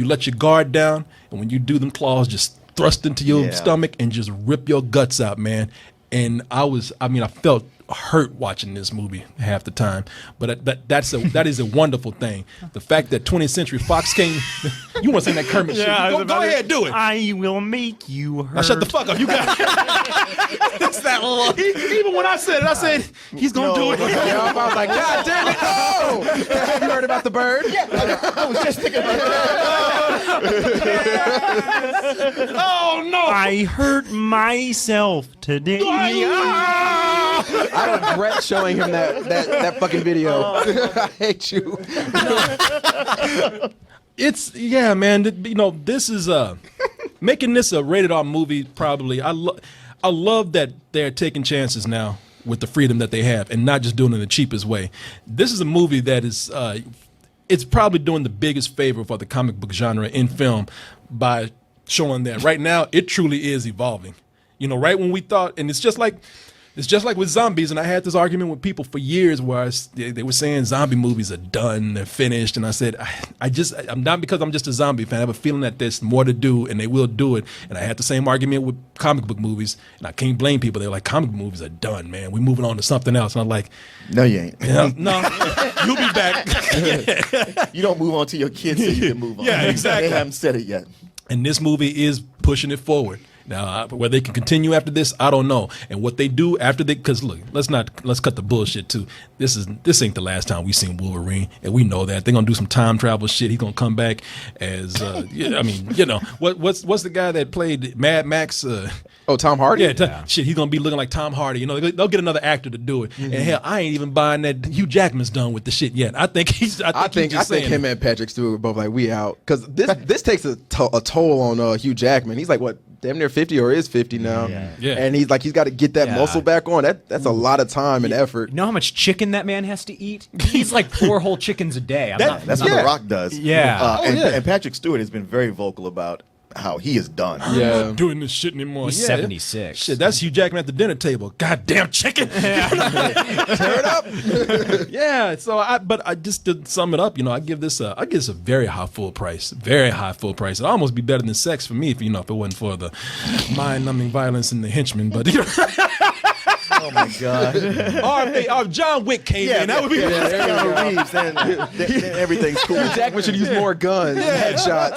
D: let your guard down, and when you do, them claws just thrust into your stomach and just rip your guts out, man. And I felt hurt watching this movie half the time, but that is a wonderful thing. The fact that 20th Century Fox came, you want to say that Kermit shit? Go ahead, do it.
K: I will make you hurt.
D: Now shut the fuck up. You got it's that long. Even when I said it, I said he's gonna do it.
G: I was like, God damn it! No! Have you heard about the bird?
E: I was just thinking about that.
D: Oh no!
K: I hurt myself today.
G: I regret showing him that fucking video. I hate you.
D: It's man. This is making this a rated R movie. Probably, I love that they're taking chances now with the freedom that they have and not just doing it in the cheapest way. This is a movie that is, it's probably doing the biggest favor for the comic book genre in film by showing that right now it truly is evolving. You know, right when we thought, and it's just like with zombies, and I had this argument with people for years where they were saying zombie movies are done, they're finished, and I said, I'm not, because I'm just a zombie fan, I have a feeling that there's more to do, and they will do it. And I had the same argument with comic book movies, and I can't blame people. They're like, comic book movies are done, man. We're moving on to something else. And I'm like,
E: No, you ain't.
D: no, you'll be back.
E: You don't move on to your kids so you can move on.
D: Yeah, exactly.
E: They haven't said it yet.
D: And this movie is pushing it forward. Now, whether they can continue after this, I don't know. And what they do after because look, let's cut the bullshit too. This ain't the last time we seen Wolverine, and we know that they're gonna do some time travel shit. He's gonna come back as, I mean, you know, what's the guy that played Mad Max?
G: Tom Hardy.
D: Yeah, shit, he's gonna be looking like Tom Hardy. You know, they'll get another actor to do it. And hell, I ain't even buying that Hugh Jackman's done with the shit yet. I think
G: him and Patrick Stewart were both like, we out, because this takes a toll on Hugh Jackman. He's like, what, damn near 50 or is 50 now.
C: Yeah.
G: And he's got to get that muscle back on. That's a lot of time and effort.
C: You know how much chicken that man has to eat? He eats like 4 whole chickens a day.
E: That's what The Rock does.
C: Yeah.
E: And Patrick Stewart has been very vocal about how he is done.
D: I'm not doing this shit anymore.
C: He's 76.
D: Shit, that's Hugh Jackman at the dinner table. Goddamn chicken.
G: Tear it up.
D: Yeah. So I just to sum it up, you know, I give this a very high full price. Very high full price. It'd almost be better than Sex for me if it wasn't for the mind-numbing violence and the henchmen. But
E: Oh my God!
D: If John Wick came in, that would be
E: Reeves, then everything's cool.
G: Jackman should use more guns, headshots.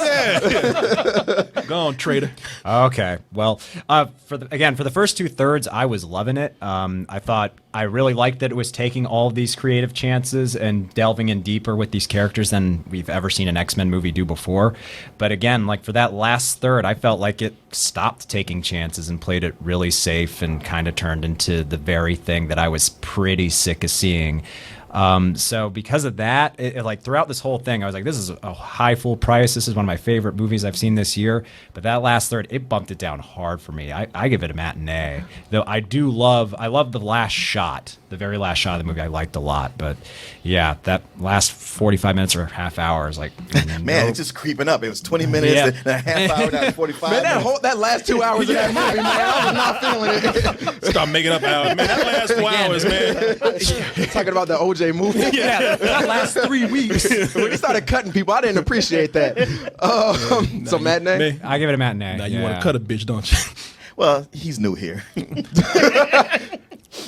D: Go on, traitor.
C: Okay. Well, for the first 2/3, I was loving it. I thought I really liked that it was taking all of these creative chances and delving in deeper with these characters than we've ever seen an X-Men movie do before. But again, like for that last third, I felt like it stopped taking chances and played it really safe and kind of turned into the very thing that I was pretty sick of seeing. So because of that, like throughout this whole thing, I was like, this is a high full price. This is one of my favorite movies I've seen this year. But that last third, it bumped it down hard for me. I give it a matinee. Though I love the last shot, the very last shot of the movie I liked a lot. But yeah, that last 45 minutes or half hour is like,
E: man, it's just creeping up. It was 20 minutes and a half hour down to 45 minutes.
G: That last 2 hours of that movie, man, I was not feeling it.
D: Stop making up hours, man. That last 4 hours, man.
G: Talking about the OJ movie.
C: Yeah, that last 3 weeks.
G: When he started cutting people, I didn't appreciate that. So matinee?
C: I give it a matinee.
D: Now you want to cut a bitch, don't you?
E: Well, he's new here.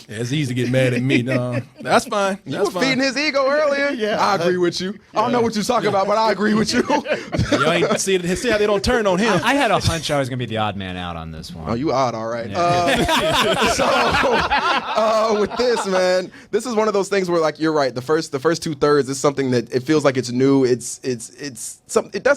D: Yeah, it's easy to get mad at me. No, that's fine.
G: You were feeding his ego earlier. Yeah, I agree with you. I don't know what you're talking about, but I agree with you.
D: Y'all ain't see how they don't turn on him.
C: I had a hunch I was gonna be the odd man out on this one.
G: Oh, you odd, all right.
C: Yeah.
G: With this, man, this is one of those things where, like, you're right. The first 2/3 is something that it feels like it's new. It does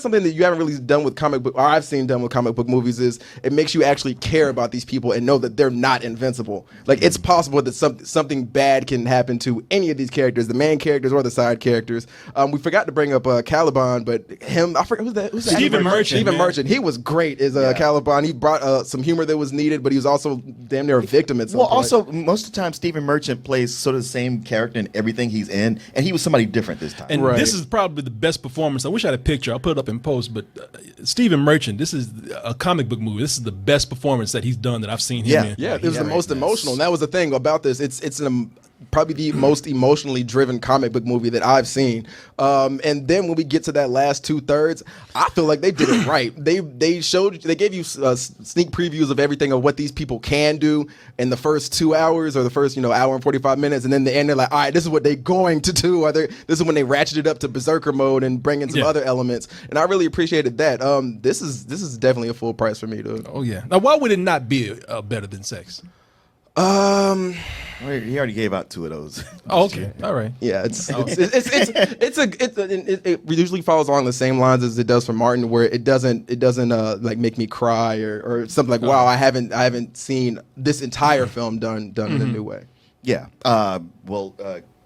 G: something that you haven't really done with comic book, or I've seen done with comic book movies. Is it makes you actually care about these people and know that they're not invincible. Like, it's possible that something bad can happen to any of these characters, the main characters or the side characters. We forgot to bring up Caliban, but I forgot who's that.
D: Stephen Merchant.
G: Stephen Merchant. He was great as Caliban. He brought some humor that was needed, but he was also damn near a victim at some point.
E: Also, most of the time, Stephen Merchant plays sort of the same character in everything he's in, and he was somebody different this time.
D: And this is probably the best performance. I wish I had a picture. I'll put it up in post. But Stephen Merchant, this is a comic book movie. This is the best performance that he's done that I've seen him in.
G: Yeah, it was the most emotional, and that was the thing about this. It's probably the most emotionally driven comic book movie that I've seen. And then when we get to that last 2/3, I feel like they did it right. They gave you sneak previews of everything of what these people can do in the first 2 hours or the first hour and 45 minutes, and then the end they're like, all right, this is what they're going to do. This is when they ratcheted up to berserker mode and bring in some other elements, and I really appreciated that. This is definitely a full price for me, dude.
D: Oh yeah. Now why would it not be better than Sex?
E: He already gave out 2 of those.
D: Oh, okay. All right.
G: Yeah, it usually follows along the same lines as it does for Martin, where it doesn't like make me cry or something like, wow, I haven't seen this entire film done in a new way.
E: Yeah.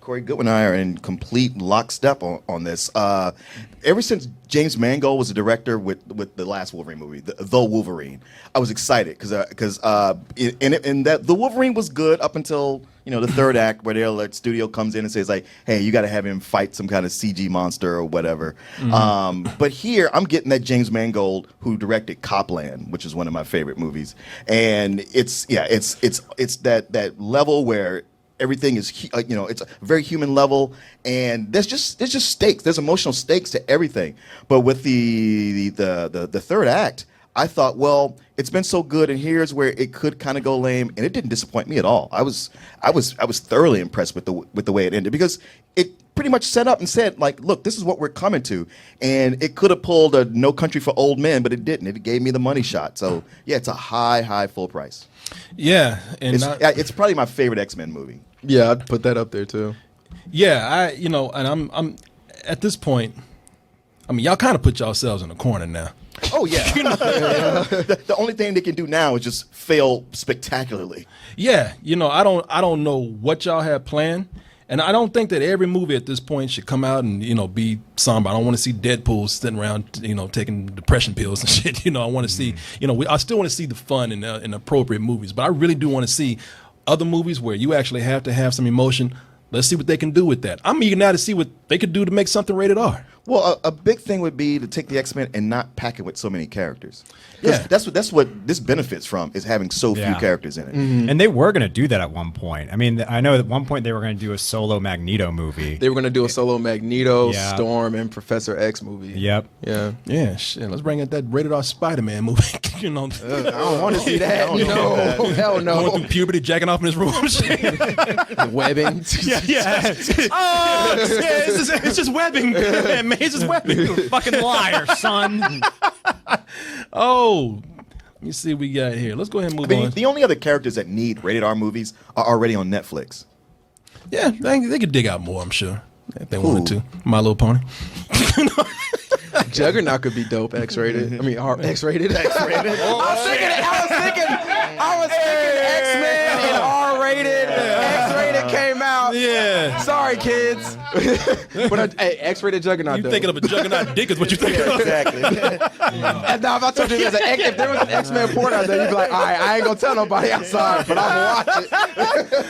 E: Corey Goodwin and I are in complete lockstep on this. Ever since James Mangold was the director with the last Wolverine movie, the Wolverine, I was excited because the Wolverine was good up until the third act where the studio comes in and says like, hey, you got to have him fight some kind of CG monster or whatever. But here I'm getting that James Mangold who directed Copland, which is one of my favorite movies, and it's that level where everything is it's a very human level, and there's just stakes. There's emotional stakes to everything. But with the third act, I thought, well, it's been so good, and here's where it could kind of go lame, and it didn't disappoint me at all. I was thoroughly impressed with the way it ended, because it pretty much set up and said, like, look, this is what we're coming to, and it could have pulled a No Country for Old Men, but it didn't. It gave me the money shot. So yeah, it's a high full price.
D: Yeah, and
E: it's probably my favorite X-Men movie.
G: Yeah, I'd put that up there too.
D: Yeah, and I'm at this point. I mean, y'all kind of put yourselves in a corner now.
E: Oh yeah. The only thing they can do now is just fail spectacularly.
D: Yeah, I don't know what y'all have planned, and I don't think that every movie at this point should come out and be somber. I don't want to see Deadpool sitting around taking depression pills and shit. I want to see I still want to see the fun and appropriate movies, but I really do want to see other movies where you actually have to have some emotion. Let's see what they can do with that. I'm eager now to see what they could do to make something rated R.
E: Well, a big thing would be to take the X-Men and not pack it with so many characters.
D: Yeah,
E: that's what this benefits from, is having so few characters in it.
C: Mm-hmm. And they were going to do that at one point. I mean, I know at one point they were going to do a solo Magneto movie.
G: They were going to do a solo Magneto, Storm, and Professor X movie.
C: Yep.
D: Yeah. Shit. Let's bring out that rated R Spider-Man movie.
G: I don't want to see that. Hell no.
D: Going through puberty, jacking off in his room.
G: Webbing.
D: Yeah. Oh, yeah, it's just webbing. Man, it's just webbing.
C: You fucking liar, son.
D: Oh, let me see what we got here. Let's go ahead and move on.
E: The only other characters that need rated R movies are already on Netflix.
D: Yeah, they could dig out more, I'm sure, if they wanted to. My Little Pony.
G: Juggernaut could be dope, X-rated. I mean, X-rated.
E: X-rated.
G: I was thinking X-Men and R-rated. X-rated came out.
D: Yeah.
G: Sorry, kids. But X-rated Juggernaut.
D: You thinking of a Juggernaut dick is what you think of.
E: Exactly.
G: And now if I told you if there was an X-Men porn out there, you'd be like, all right, I ain't gonna tell nobody outside, but I'm gonna watch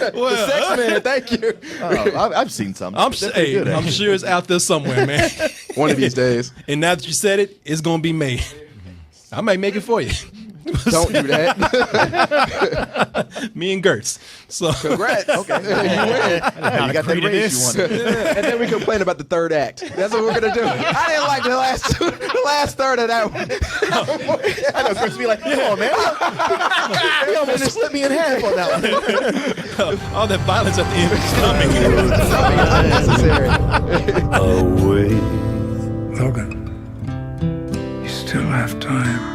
G: it.
D: Well,
G: the Sex-Men, thank you.
E: Oh, I've seen some.
D: I'm sure it's out there somewhere, man.
G: One of these days.
D: And now that you said it, it's gonna be made. I might make it for you.
G: Don't do that.
D: Me and Gertz. So
G: congrats. Okay.
E: You got that raise you wanted.
G: And then we complain about the third act. That's what we're gonna do. I didn't like the last third of that one.
E: I know Chris be like, come on, man. He almost split me in half on that one.
D: All that violence at the end is coming.
B: Away. Logan, you still have time.